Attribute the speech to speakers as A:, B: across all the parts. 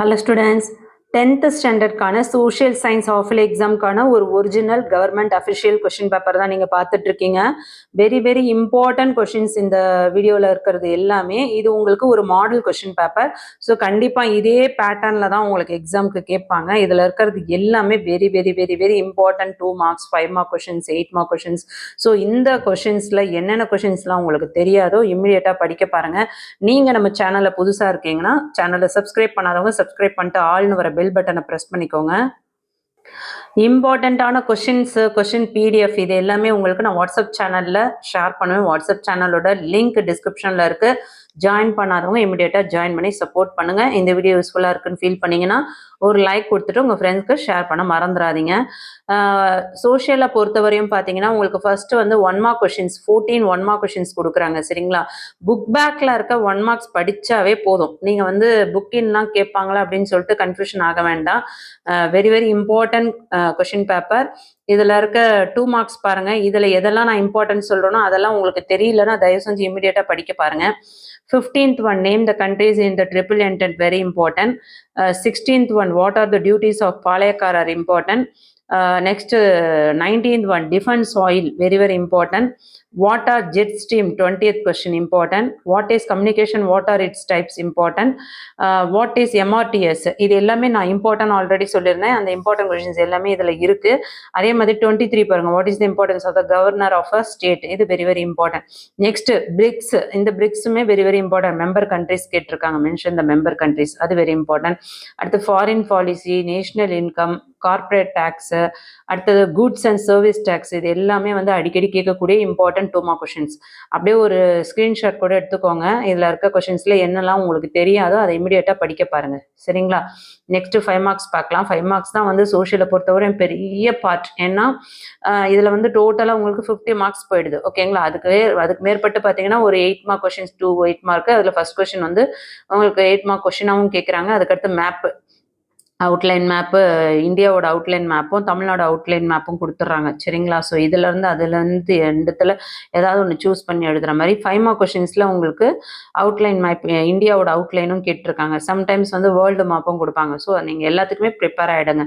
A: Hello students, 10th standard கான social science half yearly exam கான ஒரு original government official question paper தான் நீங்க பார்த்துட்டு இருக்கீங்க. very important questions இந்த வீடியோல இருக்கிறது எல்லாமே இது உங்களுக்கு ஒரு மாடல் question paper. ஸோ கண்டிப்பா இதே பேட்டர்ன்ல தான் உங்களுக்கு எக்ஸாம்க்கு கேட்பாங்க. இதுல இருக்கிறது எல்லாமே very important 2 marks 5 mark questions 8 mark questions. So இந்த கொஷின்ஸ்ல என்னென்ன கொஷின்ஸ்லாம் உங்களுக்கு தெரியாதோ இம்மிடியேட்டா படிக்க பாருங்க. நீங்க நம்ம சேனல்ல புதுசா இருக்கீங்கன்னா சேனலை சப்ஸ்கிரைப் பண்ணாதவங்க சப்ஸ்கிரைப் பண்ணிட்டு ஆல்னு வர பெல் பட்டனை ப்ரெஸ் பண்ணிக்கோங்க. இம்பார்ட்டண்ட்டான கொஷின் பிடிஎஃப் இது எல்லாமே உங்களுக்கு நான் வாட்ஸ்அப் சேனலில் ஷேர் பண்ணுவேன். வாட்ஸ்அப் சேனலோட லிங்க் டிஸ்கிரிப்ஷனில் இருக்குது. ஜாயின் பண்ணாதவங்க இமிடியேட்டாக ஜாயின் பண்ணி சப்போர்ட் பண்ணுங்கள். இந்த வீடியோ யூஸ்ஃபுல்லாக இருக்குன்னு ஃபீல் பண்ணிங்கன்னா ஒரு லைக் கொடுத்துட்டு உங்கள் ஃப்ரெண்ட்ஸ்க்கு ஷேர் பண்ண மறந்துடாதீங்க. சோஷியலை பொறுத்தவரையும் பார்த்தீங்கன்னா உங்களுக்கு ஃபர்ஸ்ட் வந்து 1 மார்க் கொஷின்ஸ் 14 1 மார்க் கொஷின்ஸ் கொடுக்குறாங்க. சரிங்களா, புக் பேக்கில் இருக்க 1 மார்க்ஸ் படித்தாவே போதும். நீங்கள் வந்து புக்கின்லாம் கேட்பாங்களா அப்படின்னு சொல்லிட்டு கன்ஃபியூஷன் ஆக வேண்டாம். Very important question paper. இதில் இருக்க 2 மார்க்ஸ் பாருங்கள். இதில் எதெல்லாம் நான் இம்பார்ட்டன்ட் சொல்கிறேனோ அதெல்லாம் உங்களுக்கு தெரியலன்னா தயவு செஞ்சு இமீடியட்டாக படிக்க பாருங்கள். 15th one, name the countries in the triple entente, very important. 16th one, what are the duties of Palayakar, are important. Next 19th one, defense oil, very important. What are jet stream, 20th question, important. What is communication, what are its types, important. What is MRTS, இது எல்லாமே நான் important already சொல்லியிருந்தேன். அந்த important questions எல்லாமே இதில் இருக்குது. அதே மாதிரி 23 பாருங்க, what is the importance of the governor of a state, இது வெரி இம்பார்ட்டன்ட். நெக்ஸ்ட் பிரிக்ஸ், இந்த பிரிக்ஸுமே வெரி இம்பார்ட்டன்ட். மெம்பர் கண்ட்ரிஸ் கேட்டிருக்காங்க, மென்ஷன் த மெம்பர் கண்ட்ரிஸ், அது வெரி இம்பார்ட்டன்ட். அடுத்து foreign policy, national income, corporate tax, அடுத்தது குட்ஸ் அண்ட் சர்வீஸ் டேக்ஸ், இது எல்லாமே வந்து அடிக்கடி கேட்கக்கூடிய இம்பார்ட்டன்ட் 2 மார்க் கொஷின்ஸ். அப்படியே ஒரு ஸ்க்ரீன்ஷாட் கூட எடுத்துக்கோங்க. இதில் இருக்க கொஷின்ஸில் என்னெல்லாம் உங்களுக்கு தெரியாதோ அதை இமீடியட்டாக படிக்க பாருங்க. சரிங்களா, நெக்ஸ்ட் 5 மார்க்ஸ் பார்க்கலாம். 5 மார்க்ஸ் தான் வந்து சோஷியலை பொறுத்தவரை பெரிய பார்ட். ஏன்னா இதில் வந்து டோட்டலாக உங்களுக்கு 50 மார்க்ஸ் போயிடுது. ஓகேங்களா, அதுக்கு மேற்பட்டு பார்த்தீங்கன்னா ஒரு 8 மார்க் கொஷின்ஸ் 2 8 மார்க்கு. அதில் ஃபர்ஸ்ட் கொஷின் வந்து உங்களுக்கு 8 மார்க் கொஷினாகவும் கேட்குறாங்க. அதுக்கடுத்து மேப்பு, அவுட்லைன் மேப்பு, இந்தியாவோட அவுட்லைன் மேப்பும் தமிழ்நாடு அவுட்லைன் மேப்பும் கொடுத்துட்றாங்க. சரிங்களா, ஸோ அதுலேருந்து இடத்துல ஏதாவது ஒன்று சூஸ் பண்ணி எழுதுகிற மாதிரி 5 மார்க் கொஷின்ஸில் உங்களுக்கு அவுட்லைன் மேப், இந்தியாவோட அவுட்லைனும் கேட்டிருக்காங்க. சம்டைம்ஸ் வந்து வேர்ல்டு மேப்பும் கொடுப்பாங்க. ஸோ நீங்கள் எல்லாத்துக்குமே ப்ரிப்பேர் ஆகிடுங்க.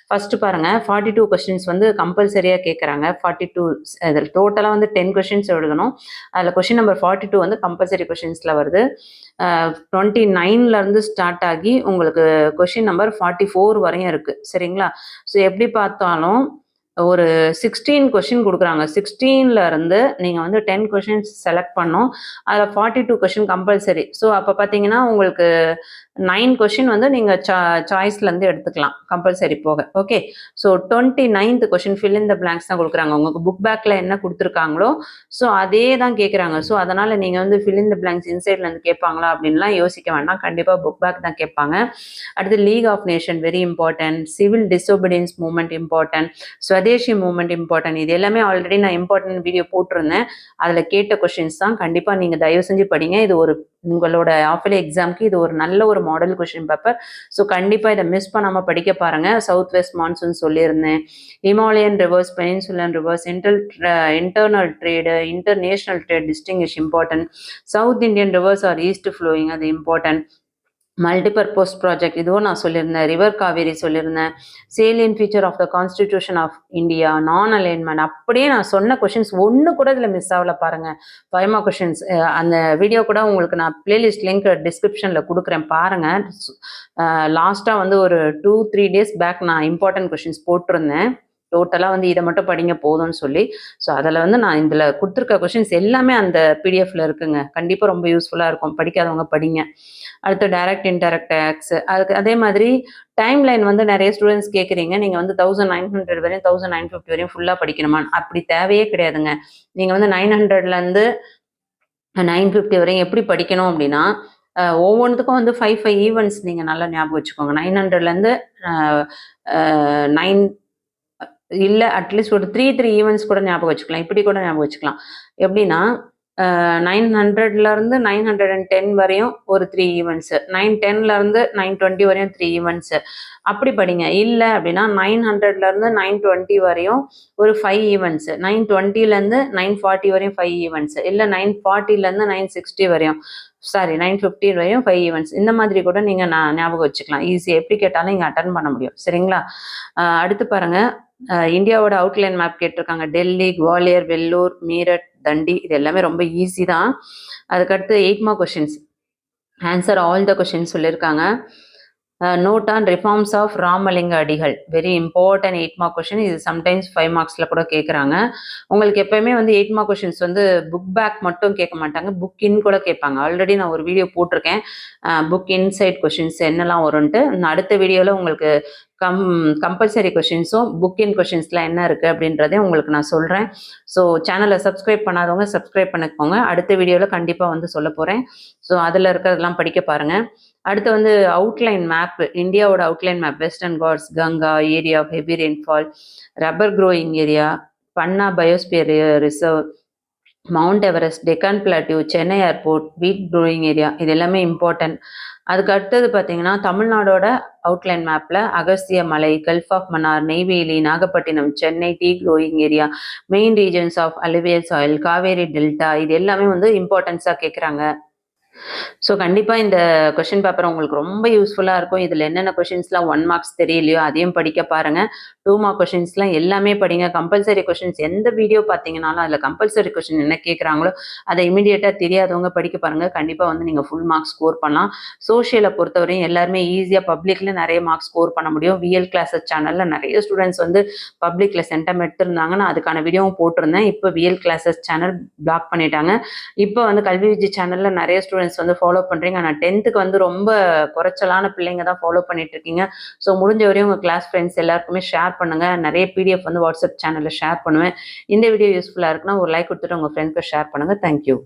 A: ஃபர்ஸ்ட் பாருங்க, 42 கொஸ்டின்ஸ் வந்து கம்பல்சரியாக கேட்குறாங்க. 42 இதில் டோட்டலாக வந்து 10 கொஸ்டின்ஸ் எழுதணும். அதில் கொஸ்டின் நம்பர் 42 வந்து கம்பல்சரி கொஸ்டின்ஸில் வருது. 29லேருந்து ஸ்டார்ட் ஆகி உங்களுக்கு கொஸ்டின் நம்பர் 44 வரையும் இருக்குது. சரிங்களா, ஸோ எப்படி பார்த்தாலும் ஒரு 16 கொஸ்டின் கொடுக்குறாங்க. 16லேருந்து நீங்கள் வந்து 10 கொஸ்டின்ஸ் செலக்ட் பண்ணோம். அதில் 42 கொஸ்டின் கம்பல்சரி. ஸோ அப்போ பார்த்தீங்கன்னா உங்களுக்கு 9 கொஸ்டின் வந்து நீங்கள் சாய்ஸ்லேருந்து எடுத்துக்கலாம் கம்பல்சரி போக. Okay, so 29th question fill in the blanks தான் கொடுக்குறாங்க. உங்களுக்கு புக் பேக்கில் என்ன கொடுத்துருக்காங்களோ ஸோ அதே தான் கேட்குறாங்க. ஸோ அதனால் நீங்கள் வந்து ஃபில் இன் த பிளாங்க்ஸ் இன்சைட்லேருந்து கேட்பாங்களா அப்படின்லாம் யோசிக்க வேண்டாம். கண்டிப்பாக புக் பேக் தான் கேட்பாங்க. அடுத்து league of nation very important. Civil disobedience movement important. Swadeshi movement important. இது எல்லாமே ஆல்ரெடி நான் இம்பார்ட்டன்ட் வீடியோ போட்டிருந்தேன். அதில் கேட்ட கொஸ்டின்ஸ் தான். கண்டிப்பாக நீங்கள் தயவு செஞ்சு படிங்க. இது ஒரு உங்களோட ஆஃபலி எக்ஸாம்க்கு இது ஒரு நல்ல ஒரு மாடல் கொஸ்டின் பேப்பர். ஸோ கண்டிப்பாக இதை மிஸ் பண்ணாமல் படிக்க பாருங்கள். சவுத் வெஸ்ட் மான்சூன் சொல்லியிருந்தேன், Himalayan rivers, peninsular rivers, internal trade, international trade distinguish important. South Indian rivers are east flowing, அது இம்பார்ட்டன்ட். மல்டிபர்பஸ் ப்ராஜெக்ட் இதுவும் நான் சொல்லியிருந்தேன். ரிவர் காவேரி சொல்லியிருந்தேன். Salient feature of the constitution of India, non alignment. அப்படியே நான் சொன்ன questions ஒன்று கூட இதில் மிஸ் ஆகல பாருங்க. 5 மார்க் கொஷின்ஸ். அந்த வீடியோ கூட உங்களுக்கு நான் பிளேலிஸ்ட் லிங்க் டிஸ்கிரிப்ஷனில் கொடுக்குறேன் பாருங்க. லாஸ்ட்டாக வந்து ஒரு 2-3 டேஸ் பேக் நான் இம்பார்ட்டன்ட் கொஷின்ஸ் போட்டிருந்தேன். டோட்டலாக வந்து இதை மட்டும் படிங்க போதும்னு சொல்லி. ஸோ அதில் வந்து நான் இதில் கொடுத்துருக்க கொஷின்ஸ் எல்லாமே அந்த பிடிஎஃப்ல இருக்குங்க. கண்டிப்பாக ரொம்ப யூஸ்ஃபுல்லாக இருக்கும். படிக்காதவங்க படிங்க. அடுத்து டைரக்ட் இன்டைரக்ட் டேக்ஸ். அதுக்கு அதே மாதிரி டைம் லைன் வந்து நிறைய ஸ்டூடெண்ட்ஸ் கேட்குறீங்க. நீங்கள் வந்து 1900 வரையும் 1950 வரையும் ஃபுல்லாக படிக்கணுமா? அப்படி தேவையே கிடையாதுங்க. நீங்கள் வந்து 900லேருந்து 950 வரையும் எப்படி படிக்கணும் அப்படின்னா ஒவ்வொன்றுத்துக்கும் வந்து 5 ஈவெண்ட்ஸ் நீங்கள் நல்லா ஞாபகம் வச்சுக்கோங்க. 900லேருந்து 9 இல்லை அட்லீஸ்ட் ஒரு 3 ஈவெண்ட்ஸ் கூட ஞாபகம் வச்சுக்கலாம். இப்படி கூட ஞாபகம் வச்சுக்கலாம். எப்படின்னா 900லேருந்து 910 வரையும் ஒரு 3 ஈவெண்ட்ஸ், 910லேருந்து 920 வரையும் 3 ஈவெண்ட்ஸ், அப்படி படிங்க. இல்லை அப்படின்னா 900லேருந்து 920 வரையும் ஒரு 5 ஈவெண்ட்ஸ், 920லேருந்து 940 வரையும் 5 ஈவெண்ட்ஸ், இல்லை 940லேருந்து 960 வரையும் சாரி 9:15 வரையும் 5 ஈவெண்ட்ஸ் இந்த மாதிரி கூட நீங்கள் ஞாபகம் வச்சுக்கலாம். ஈஸியாக எப்படி கேட்டாலும் இங்கே அட்டன் பண்ண முடியும். சரிங்களா? அடுத்து பாருங்க, இந்தியாவோட அவுட்லைன் மேப் கேட்டிருக்காங்க. டெல்லி, குவாலியர், வெல்லூர், மீரட், தண்டி இது எல்லாமே ரொம்ப ஈஸி தான். அதுக்கடுத்து 8 mark questions. Answer all the questions சொல்லியிருக்காங்க. Note on reforms of Ramalinga Adigal, very important 8 mark question. இது சம்டைம்ஸ் 5 மார்க்ஸில் கூட கேட்குறாங்க. உங்களுக்கு எப்பயுமே வந்து 8 மார்க் கொஷின்ஸ் வந்து புக் பேக் மட்டும் கேட்க மாட்டாங்க, புக் இன் கூட கேட்பாங்க. ஆல்ரெடி நான் ஒரு வீடியோ போட்டிருக்கேன், புக் இன்சைட் கொஷின்ஸ் என்னெல்லாம் வரும்ன்ட்டு. அடுத்த வீடியோவில் உங்களுக்கு கம்பல்சரி கொஷின்ஸும் புக் இன் கொஷின்ஸ்லாம் என்ன இருக்குது அப்படின்றதையும் உங்களுக்கு நான் சொல்கிறேன். ஸோ சேனலை சப்ஸ்கிரைப் பண்ணாதவங்க சப்ஸ்கிரைப் பண்ணிக்கோங்க. அடுத்த வீடியோவில் கண்டிப்பாக வந்து சொல்ல போகிறேன். ஸோ அதில் இருக்கிறதெல்லாம் படிக்க பாருங்கள். அடுத்து வந்து அவுட்லைன் மேப், இந்தியாவோட outline map. Western Ghats, Ganga, area of heavy rainfall, rubber growing area, Panna biosphere reserve, mount Everest, Deccan plateau, Chennai airport, wheat growing area இது எல்லாமே இம்பார்ட்டன்ட். அதுக்கு அடுத்தது பார்த்தீங்கன்னா தமிழ்நாடோட அவுட்லைன் மேப்பில் Agasthiya Malai, gulf of Mannar, Neyveli, Nagapattinam, Chennai tea growing area, main regions of alluvial soil, Kaveri delta இது எல்லாமே வந்து இம்பார்ட்டன்ஸாக கேட்குறாங்க. ஸோ கண்டிப்பாக இந்த கொஷின் பேப்பர் உங்களுக்கு ரொம்ப யூஸ்ஃபுல்லாக இருக்கும். இதில் என்னென்ன கொஷின்ஸ்லாம் 1 மார்க்ஸ் தெரியலையோ அதையும் படிக்க பாருங்கள். 2 மார்க் கொஷின்ஸ்லாம் எல்லாமே படிங்க. கம்பல்சரி கொஷின்ஸ் எந்த வீடியோ பார்த்தீங்கனாலும் அதில் கம்பல்சரி கொஷின் என்ன கேட்குறாங்களோ அதை இமீடியட்டாக தெரியாதவங்க படிக்க பாருங்கள். கண்டிப்பாக வந்து நீங்கள் ஃபுல் மார்க்ஸ் ஸ்கோர் பண்ணலாம். சோஷியலை பொறுத்தவரையும் எல்லாருமே ஈஸியாக பப்ளிக்கில் நிறைய மார்க்ஸ் ஸ்கோர் பண்ண முடியும். விஎல் கிளாஸஸ் சேனலில் நிறைய ஸ்டூடெண்ட்ஸ் வந்து பப்ளிக்கில் சென்டம் எடுத்திருந்தாங்க. நான் அதுக்கான வீடியோவும் போட்டிருந்தேன். இப்போ விஎல் கிளாஸஸ் சேனல் பிளாக் பண்ணிட்டாங்க. இப்போ வந்து கல்வி விஜய் சேனலில் நிறைய ஸ்டூடெண்ட்ஸ் வந்து ஃபாலோ பண்ணுறீங்க. ஆனால் 10th வந்து ரொம்ப குறைச்சலான பிள்ளைங்க தான் ஃபாலோ பண்ணிட்டு இருக்கீங்க. ஸோ முடிஞ்ச வரையும் உங்கள் கிளாஸ் ஃப்ரெண்ட்ஸ் எல்லாருக்குமே ஷேர் பண்ணுங்கள். நிறைய பிடிஎஃப் வந்து வாட்ஸ்அப் சேனலில் ஷேர் பண்ணுவேன். இந்த வீடியோ யூஸ்ஃபுல்லாக இருக்குன்னா ஒரு லைக் கொடுத்துட்டு உங்கள் ஃப்ரெண்ட்ஸ்க்கு ஷேர் பண்ணுங்கள். தேங்க்யூ.